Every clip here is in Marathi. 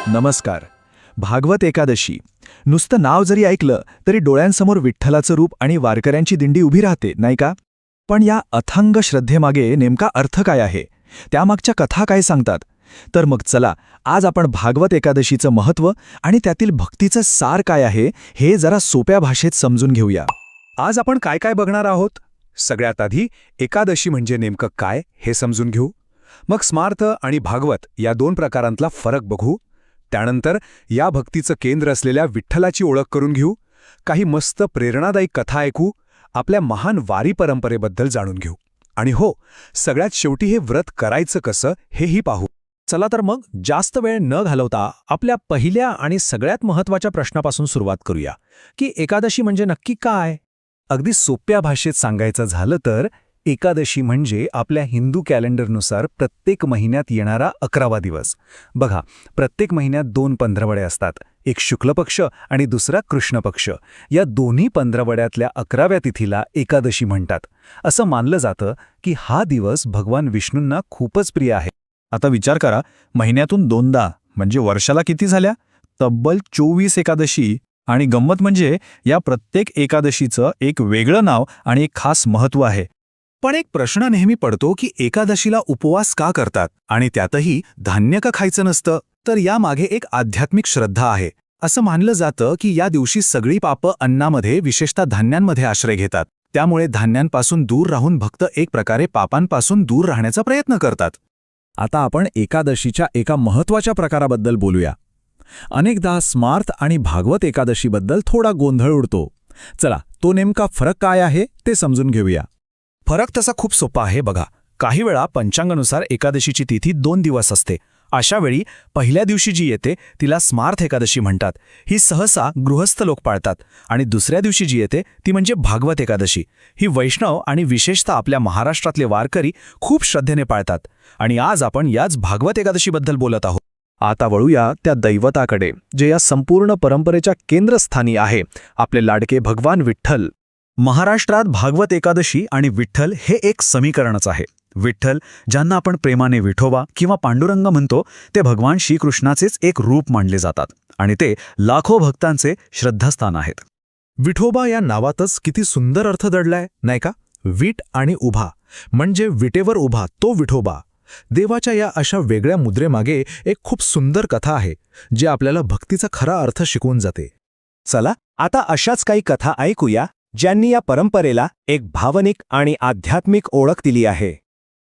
नमस्कार. भागवत एकादशी. नुसतं नाव जरी ऐकलं तरी डोळ्यांसमोर विठ्ठलाचं रूप आणि वारकऱ्यांची दिंडी उभी राहते, नाही का? पण या अथांग श्रद्धेमागे नेमका अर्थ काय आहे? त्यामागच्या कथा काय सांगतात? तर मग चला, आज आपण भागवत एकादशीचं महत्त्व आणि त्यातील भक्तीचं सार काय आहे हे जरा सोप्या भाषेत समजून घेऊया. आज आपण काय काय बघणार आहोत? सगळ्यात आधी एकादशी म्हणजे नेमकं काय हे समजून घेऊ. मग स्मार्थ आणि भागवत या दोन प्रकारांतला फरक बघू. त्यानंतर या भक्तीचं केंद्र असलेल्या विठ्ठलाची ओळख करून घेऊ. काही मस्त प्रेरणादायी कथा ऐकू. आपल्या महान वारी परंपरेबद्दल जाणून घेऊ. आणि हो, सगळ्यात शेवटी हे व्रत करायचं कसं हेही पाहू. चला तर मग जास्त वेळ न घालवता आपल्या पहिल्या आणि सगळ्यात महत्त्वाच्या प्रश्नापासून सुरुवात करूया की एकादशी म्हणजे नक्की काय? अगदी सोप्या भाषेत सांगायचं झालं तर एकादशी म्हणजे आपल्या हिंदू कॅलेंडरनुसार प्रत्येक महिन्यात येणारा 11वा दिवस. बघा, प्रत्येक महिन्यात 2 पंधरवडे असतात, एक शुक्ल पक्ष आणि दुसरा कृष्ण पक्ष. या दोन्ही पंधरवड्यातल्या 11व्या तिथीला एकादशी म्हणतात. असं मानलं जातं की हा दिवस भगवान विष्णूंना खूपच प्रिय आहे. आता विचार करा, महिन्यातून 2दा म्हणजे वर्षाला किती झाल्या? तब्बल 24 एकादशी. आणि गंमत म्हणजे या प्रत्येक एकादशीचं एक वेगळं नाव आणि एक खास महत्त्व आहे. पण एक प्रश्न नेहमी पडतो की एकादशीला उपवास का करतात आणि त्यातही धान्य का खायचं नसतं? तर यामागे एक आध्यात्मिक श्रद्धा आहे. असं मानलं जातं की या दिवशी सगळी पापं अन्नामध्ये, विशेषतः धान्यांमध्ये आश्रय घेतात. त्यामुळे धान्यांपासून दूर राहून भक्त एक प्रकारे पापांपासून दूर राहण्याचा प्रयत्न करतात. आता आपण एकादशीच्या एका महत्त्वाच्या प्रकाराबद्दल बोलूया. अनेकदा स्मार्थ आणि भागवत एकादशीबद्दल थोडा गोंधळ उडतो. चला, तो नेमका फरक काय आहे ते समजून घेऊया. फरक तसा खूप सोपा आहे. बघा, काही वेळा पंचांगानुसार एकादशीची तिथी 2 दिवस असते. अशा वेळी पहिल्या दिवशी जी येते तिला स्मार्थ एकादशी म्हणतात. ही सहसा गृहस्थ लोक पाळतात. आणि दुसऱ्या दिवशी जी येते ती म्हणजे भागवत एकादशी. ही वैष्णव आणि विशेषतः आपल्या महाराष्ट्रातले वारकरी खूप श्रद्धेने पाळतात. आणि आज आपण याच भागवत एकादशीबद्दल बोलत आहोत. आता वळूया त्या दैवताकडे, जे या संपूर्ण परंपरेच्या केंद्रस्थानी आहे, आपले लाडके भगवान विठ्ठल. महाराष्ट्रात भागवत एकादशी आणि विठ्ठल हे एक समीकरणच आहे. विठ्ठल, ज्यांना आपण प्रेमाने विठोबा किंवा पांडुरंग म्हणतो, ते भगवान श्रीकृष्णाचेच एक रूप मानले जातात आणि ते लाखो भक्तांचे श्रद्धास्थान आहेत. विठोबा या नावातच किती सुंदर अर्थ दडलाय, नाही का? वीट आणि उभा म्हणजे विटेवर उभा तो विठोबा. देवाच्या या अशा वेगळ्या मुद्रेमागे एक खूप सुंदर कथा आहे, जी आपल्याला भक्तीचा खरा अर्थ शिकवून जाते. चला, आता अशाच काही कथा ऐकूया ज्यांनी या परंपरेला एक भावनिक आणि आध्यात्मिक ओळख दिली आहे.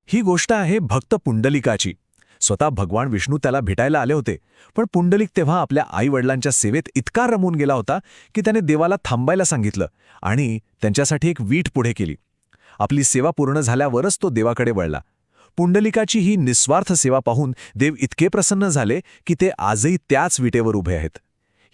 ही गोष्ट आहे भक्त पुंडलिकाची. स्वतः भगवान विष्णू त्याला भेटायला आले होते, पण पुंडलिक तेव्हा आपल्या आईवडिलांच्या सेवेत इतका रमून गेला होता की त्याने देवाला थांबायला सांगितलं आणि त्यांच्यासाठी एक वीट पुढे केली. आपली सेवा पूर्ण झाल्यावरच तो देवाकडे वळला. पुंडलिकाची ही निस्वार्थ सेवा पाहून देव इतके प्रसन्न झाले की ते आजही त्याच विटेवर उभे आहेत.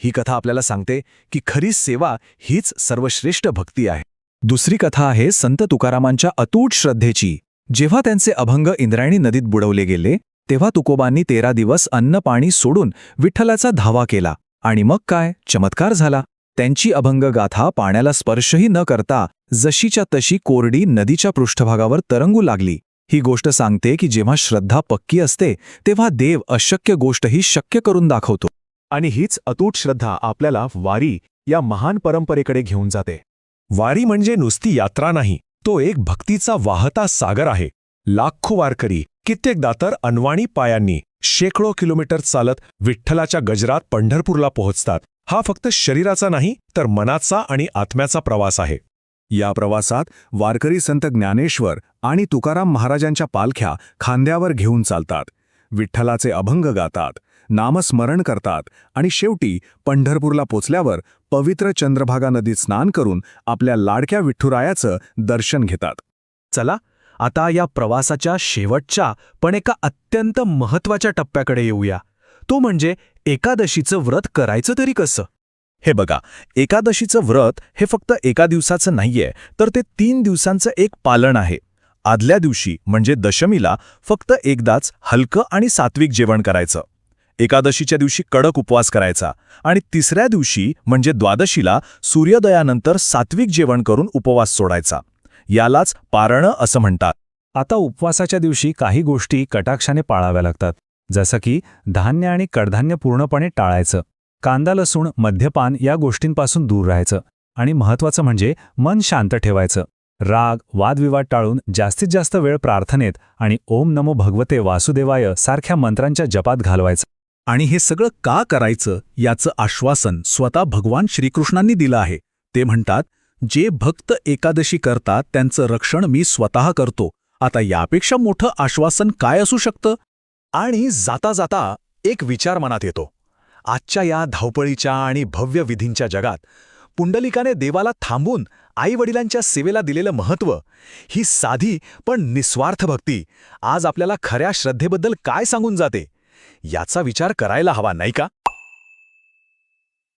ही कथा आपल्याला सांगते की खरी सेवा हीच सर्वश्रेष्ठ भक्ती आहे. दुसरी कथा आहे संत तुकारामांच्या अतूट श्रद्धेची. जेव्हा त्यांचे अभंग इंद्रायणी नदीत बुडवले गेले, तेव्हा तुकोबांनी 13 दिवस अन्न पाणी सोडून विठ्ठलाचा धावा केला. आणि मग काय चमत्कार झाला. त्यांची अभंग गाथा पाण्याला स्पर्शही न करता जशीच्या तशी कोरडी नदीच्या पृष्ठभागावर तरंगू लागली. ही गोष्ट सांगते की जेव्हा श्रद्धा पक्की असते तेव्हा देव अशक्य गोष्टही शक्य करून दाखवतो. आणि हीच अतूट श्रद्धा आपल्याला वारी या महान परंपरेकडे घेऊन जाते. वारी म्हणजे नुसती यात्रा नाही, तो एक भक्तीचा वाहता सागर आहे. लाखो वारकरी, कित्येकदा तर अनवाणी पायांनी शेकडो किलोमीटर चालत विठ्ठलाच्या गजरात पंढरपूरला पोहोचतात. हा फक्त शरीराचा नाही तर मनाचा आणि आत्म्याचा प्रवास आहे. या प्रवासात वारकरी संत ज्ञानेश्वर आणि तुकाराम महाराजांच्या पालख्या खांद्यावर घेऊन चालतात. विठ्ठलाचे अभंग गातात, नामस्मरण करतात आणि शेवटी पंढरपूरला पोचल्यावर पवित्र चंद्रभागा नदीत स्नान करून आपल्या लाडक्या विठुरायाचं दर्शन घेतात. चला, आता या प्रवासाच्या शेवटच्या पण एका अत्यंत महत्त्वाच्या टप्प्याकडे येऊया. तो म्हणजे एकादशीचं व्रत करायचं तरी कसं? हे बघा, एकादशीचं व्रत हे फक्त एका दिवसाचं नाहीये, तर ते 3 दिवसांचं एक पालन आहे. आदल्या दिवशी म्हणजे दशमीला फक्त एकदाच हलकं आणि सात्विक जेवण करायचं. एकादशीच्या दिवशी कडक उपवास करायचा आणि तिसऱ्या दिवशी म्हणजे द्वादशीला सूर्योदयानंतर सात्विक जेवण करून उपवास सोडायचा. यालाच पारणं असं म्हणतात. आता उपवासाच्या दिवशी काही गोष्टी कटाक्षाने पाळाव्या लागतात. जसं की धान्य आणि कडधान्य पूर्णपणे टाळायचं, कांदा लसूण मद्यपान या गोष्टींपासून दूर राहायचं आणि महत्त्वाचं म्हणजे मन शांत ठेवायचं. राग वादविवाद टाळून जास्तीत जास्त वेळ प्रार्थनेत आणि ओम नमो भगवते वासुदेवाय सारख्या मंत्रांच्या जपात घालवायचं. आणि हे सगळं का करायचं याचं आश्वासन स्वतः भगवान श्रीकृष्णांनी दिलं आहे. ते म्हणतात, जे भक्त एकादशी करतात त्यांचं रक्षण मी स्वतः करतो. आता यापेक्षा मोठं आश्वासन काय असू शकतं? आणि जाता जाता एक विचार मनात येतो. आजच्या या धावपळीच्या आणि भव्य विधींच्या जगात पुंडलिकाने देवाला थांबून आईवडिलांच्या सेवेला दिलेलं महत्त्व, ही साधी पण निस्वार्थ भक्ती आज आपल्याला खऱ्या श्रद्धेबद्दल काय सांगून जाते याचा विचार करायला हवा, नाही का?